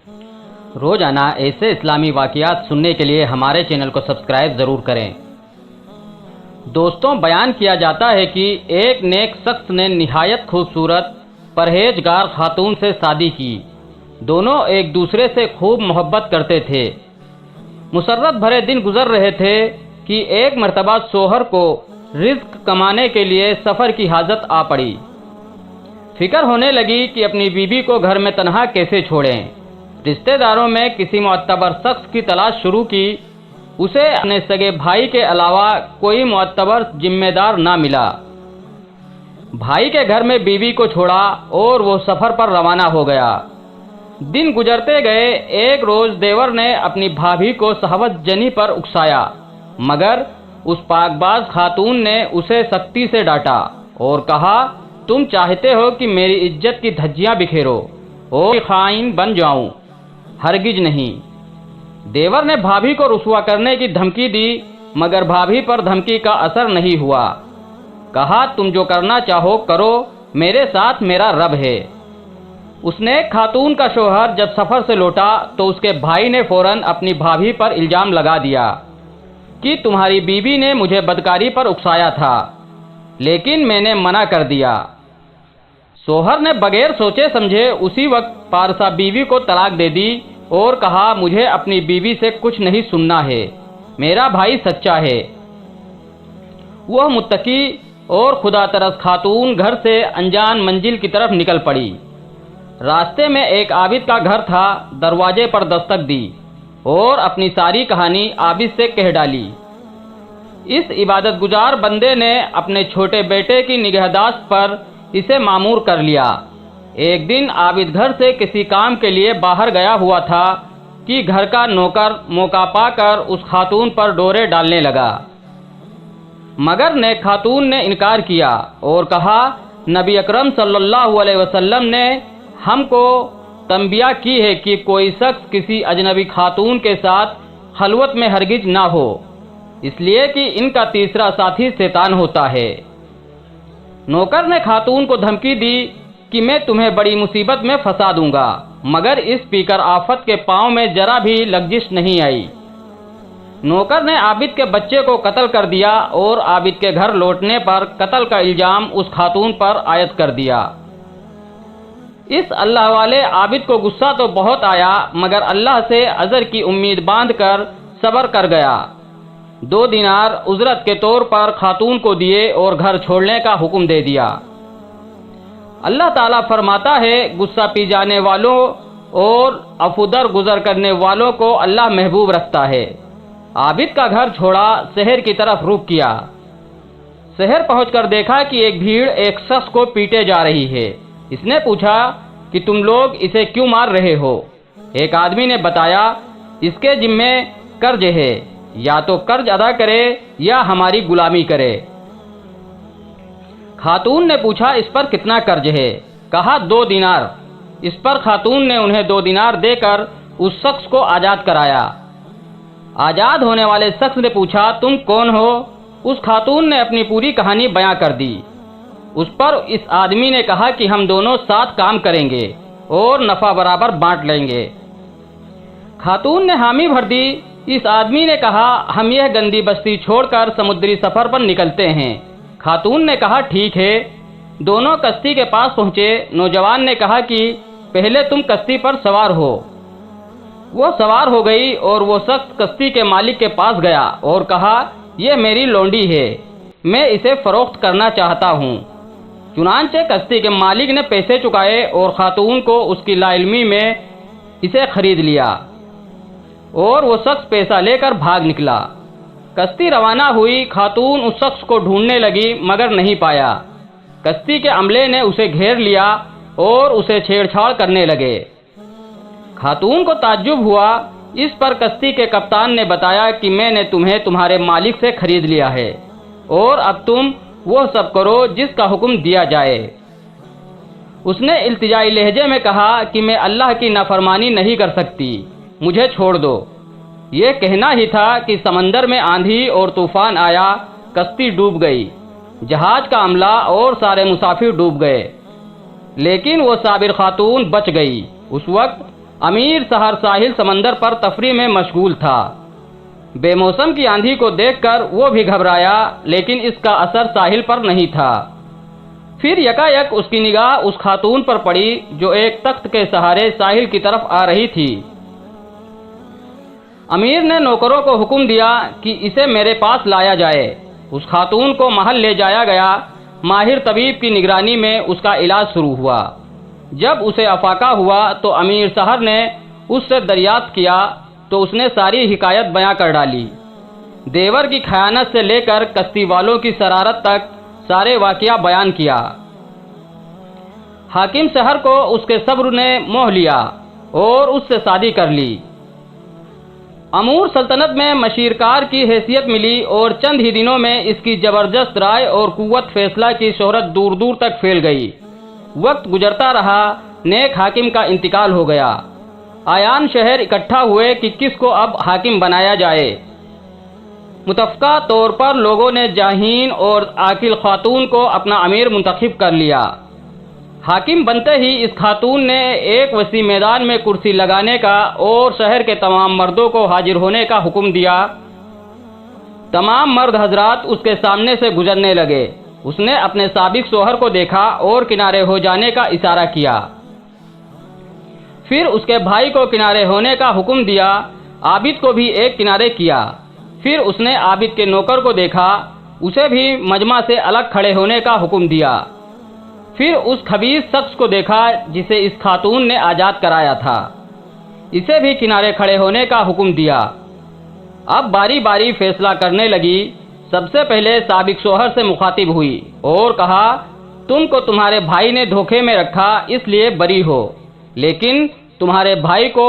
روزانہ ایسے اسلامی واقعات سننے کے لیے ہمارے چینل کو سبسکرائب ضرور کریں۔ دوستوں، بیان کیا جاتا ہے کہ ایک نیک شخص نے نہایت خوبصورت پرہیزگار خاتون سے شادی کی۔ دونوں ایک دوسرے سے خوب محبت کرتے تھے۔ مسرت بھرے دن گزر رہے تھے کہ ایک مرتبہ شوہر کو رزق کمانے کے لیے سفر کی حاجت آ پڑی۔ فکر ہونے لگی کہ اپنی بیوی کو گھر میں تنہا کیسے چھوڑیں۔ رشتہ داروں میں کسی معتبر شخص کی تلاش شروع کی۔ اسے اپنے سگے بھائی کے علاوہ کوئی معتبر ذمہ دار نہ ملا۔ بھائی کے گھر میں بیوی کو چھوڑا اور وہ سفر پر روانہ ہو گیا۔ دن گزرتے گئے۔ ایک روز دیور نے اپنی بھابھی کو شہوت جنی پر اکسایا، مگر اس پاک باز خاتون نے اسے سختی سے ڈانٹا اور کہا، تم چاہتے ہو کہ میری عزت کی دھجیاں بکھیرو اور خائن بن جاؤں؟ ہرگز نہیں۔ دیور نے بھابھی کو رسوا کرنے کی دھمکی دی، مگر بھابھی پر دھمکی کا اثر نہیں ہوا۔ کہا، تم جو کرنا چاہو کرو، میرے ساتھ میرا رب ہے۔ اس نے خاتون کا شوہر جب سفر سے لوٹا تو اس کے بھائی نے فوراً اپنی بھابھی پر الزام لگا دیا کہ تمہاری بیوی نے مجھے بدکاری پر اکسایا تھا، لیکن میں نے منع کر دیا۔ شوہر نے بغیر سوچے سمجھے اسی وقت پارسا بیوی کو طلاق دے دی اور کہا، مجھے اپنی بیوی سے کچھ نہیں سننا ہے، میرا بھائی سچا ہے۔ وہ متقی اور خدا ترس خاتون گھر سے انجان منزل کی طرف نکل پڑی۔ راستے میں ایک عابد کا گھر تھا۔ دروازے پر دستک دی اور اپنی ساری کہانی عابد سے کہہ ڈالی۔ اس عبادت گزار بندے نے اپنے چھوٹے بیٹے کی نگہداشت پر اسے مامور کر لیا۔ ایک دن عابد گھر سے کسی کام کے لیے باہر گیا ہوا تھا کہ گھر کا نوکر موقع پا کر اس خاتون پر ڈورے ڈالنے لگا، مگر نیک خاتون نے انکار کیا اور کہا، نبی اکرم صلی اللہ علیہ وسلم نے ہم کو تنبیہ کی ہے کہ کوئی شخص کسی اجنبی خاتون کے ساتھ خلوت میں ہرگز نہ ہو، اس لیے کہ ان کا تیسرا ساتھی شیطان ہوتا ہے۔ نوکر نے خاتون کو دھمکی دی کہ میں تمہیں بڑی مصیبت میں پھنسا دوں گا، مگر اس پیکر آفت کے پاؤں میں ذرا بھی لغزش نہیں آئی۔ نوکر نے عابد کے بچے کو قتل کر دیا اور عابد کے گھر لوٹنے پر قتل کا الزام اس خاتون پر عائد کر دیا۔ اس اللہ والے عابد کو غصہ تو بہت آیا، مگر اللہ سے اجر کی امید باندھ کر صبر کر گیا۔ 2 دینار اجرت کے طور پر خاتون کو دیے اور گھر چھوڑنے کا حکم دے دیا۔ اللہ تعالیٰ فرماتا ہے، غصہ پی جانے والوں اور عفو درگزر کرنے والوں کو اللہ محبوب رکھتا ہے۔ عابد کا گھر چھوڑا، شہر کی طرف رخ کیا۔ شہر پہنچ کر دیکھا کہ ایک بھیڑ ایک شخص کو پیٹے جا رہی ہے۔ اس نے پوچھا کہ تم لوگ اسے کیوں مار رہے ہو؟ ایک آدمی نے بتایا، اس کے ذمے قرض ہے، یا تو قرض ادا کرے یا ہماری غلامی کرے۔ خاتون نے پوچھا، اس پر کتنا قرض ہے؟ کہا، 2 دینار۔ اس پر خاتون نے انہیں 2 دینار دے کر اس شخص کو آزاد کرایا۔ آزاد ہونے والے شخص نے پوچھا، تم کون ہو؟ اس خاتون نے اپنی پوری کہانی بیان کر دی۔ اس پر اس آدمی نے کہا کہ ہم دونوں ساتھ کام کریں گے اور نفع برابر بانٹ لیں گے۔ خاتون نے حامی بھر دی۔ اس آدمی نے کہا، ہم یہ گندی بستی چھوڑ کر سمندری سفر پر نکلتے ہیں۔ خاتون نے کہا، ٹھیک ہے۔ دونوں کشتی کے پاس پہنچے۔ نوجوان نے کہا کہ پہلے تم کشتی پر سوار ہو۔ وہ سوار ہو گئی اور وہ شخص کشتی کے مالک کے پاس گیا اور کہا، یہ میری لونڈی ہے، میں اسے فروخت کرنا چاہتا ہوں۔ چنانچہ کشتی کے مالک نے پیسے چکائے اور خاتون کو اس کی لا علمی میں اسے خرید لیا اور وہ شخص پیسہ لے کر بھاگ نکلا۔ کشتی روانہ ہوئی۔ خاتون اس شخص کو ڈھونڈنے لگی مگر نہیں پایا۔ کشتی کے عملے نے اسے گھیر لیا اور اسے چھیڑ چھاڑ کرنے لگے۔ خاتون کو تعجب ہوا۔ اس پر کشتی کے کپتان نے بتایا کہ میں نے تمہیں تمہارے مالک سے خرید لیا ہے اور اب تم وہ سب کرو جس کا حکم دیا جائے۔ اس نے التجائی لہجے میں کہا کہ میں اللہ کی نافرمانی نہیں کر سکتی، مجھے چھوڑ دو۔ یہ کہنا ہی تھا کہ سمندر میں آندھی اور طوفان آیا، کشتی ڈوب گئی، جہاز کا عملہ اور سارے مسافر ڈوب گئے، لیکن وہ صابر خاتون بچ گئی۔ اس وقت امیر سحر ساحل سمندر پر تفریح میں مشغول تھا۔ بے موسم کی آندھی کو دیکھ کر وہ بھی گھبرایا، لیکن اس کا اثر ساحل پر نہیں تھا۔ پھر یکایک اس کی نگاہ اس خاتون پر پڑی جو ایک تخت کے سہارے ساحل کی طرف آ رہی تھی۔ امیر نے نوکروں کو حکم دیا کہ اسے میرے پاس لایا جائے۔ اس خاتون کو محل لے جایا گیا۔ ماہر طبیب کی نگرانی میں اس کا علاج شروع ہوا۔ جب اسے افاقہ ہوا تو امیر سحر نے اس سے دریافت کیا تو اس نے ساری حکایت بیان کر ڈالی۔ دیور کی خیانت سے لے کر کشتی والوں کی شرارت تک سارے واقعہ بیان کیا۔ حاکم سحر کو اس کے صبر نے موہ لیا اور اس سے شادی کر لی۔ امور سلطنت میں مشیرکار کی حیثیت ملی اور چند ہی دنوں میں اس کی زبردست رائے اور قوت فیصلہ کی شہرت دور دور تک پھیل گئی۔ وقت گزرتا رہا، نیک حاکم کا انتقال ہو گیا۔ آیان شہر اکٹھا ہوئے کہ کس کو اب حاکم بنایا جائے۔ متفقہ طور پر لوگوں نے جاہین اور عاقل خاتون کو اپنا امیر منتخب کر لیا۔ حاکم بنتے ہی اس خاتون نے ایک وسیع میدان میں کرسی لگانے کا اور شہر کے تمام مردوں کو حاضر ہونے کا حکم دیا۔ تمام مرد حضرات اس کے سامنے سے گزرنے لگے۔ اس نے اپنے سابق شوہر کو دیکھا اور کنارے ہو جانے کا اشارہ کیا۔ پھر اس کے بھائی کو کنارے ہونے کا حکم دیا۔ عابد کو بھی ایک کنارے کیا۔ پھر اس نے عابد کے نوکر کو دیکھا، اسے بھی مجمع سے الگ کھڑے ہونے کا حکم دیا۔ پھر اس خبیث شخص کو دیکھا جسے اس خاتون نے آزاد کرایا تھا، اسے بھی کنارے کھڑے ہونے کا حکم دیا۔ اب باری باری فیصلہ کرنے لگی۔ سب سے پہلے سابق شوہر سے مخاطب ہوئی اور کہا، تم کو تمہارے بھائی نے دھوکے میں رکھا اس لیے بری ہو، لیکن تمہارے بھائی کو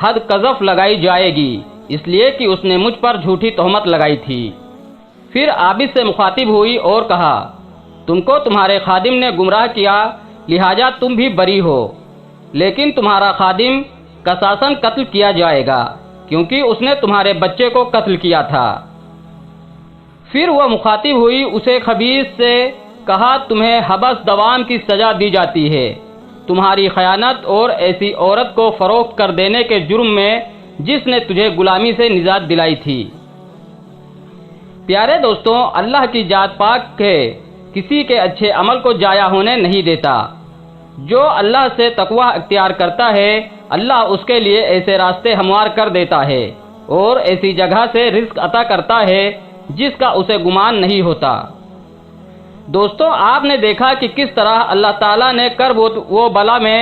حد قذف لگائی جائے گی اس لیے کہ اس نے مجھ پر جھوٹی تہمت لگائی تھی۔ پھر عابد سے مخاطب ہوئی اور کہا، تم کو تمہارے خادم نے گمراہ کیا لہٰذا تم بھی بری ہو، لیکن تمہارا خادم قصاصاً قتل کیا جائے گا کیونکہ اس نے تمہارے بچے کو قتل کیا تھا۔ پھر وہ مخاطب ہوئی اسے خبیث سے کہا، تمہیں حبس دوام کی سزا دی جاتی ہے تمہاری خیانت اور ایسی عورت کو فروخت کر دینے کے جرم میں جس نے تجھے غلامی سے نجات دلائی تھی۔ پیارے دوستوں، اللہ کی ذات پاک ہے، کسی کے اچھے عمل کو ضائع ہونے نہیں دیتا۔ جو اللہ سے تقوی اختیار کرتا ہے اللہ اس کے لیے ایسے راستے ہموار کر دیتا ہے اور ایسی جگہ سے رزق عطا کرتا ہے جس کا اسے گمان نہیں ہوتا۔ دوستوں، آپ نے دیکھا کہ کس طرح اللہ تعالیٰ نے کرب و بلا میں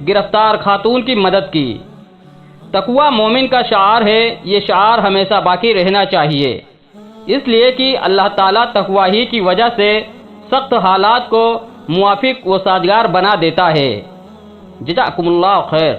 گرفتار خاتون کی مدد کی۔ تقوی مومن کا شعار ہے، یہ شعار ہمیشہ باقی رہنا چاہیے، اس لیے کہ اللہ تعالیٰ تقوی ہی کی وجہ سے سخت حالات کو موافق و سازگار بنا دیتا ہے۔ جزاکم اللہ خیر۔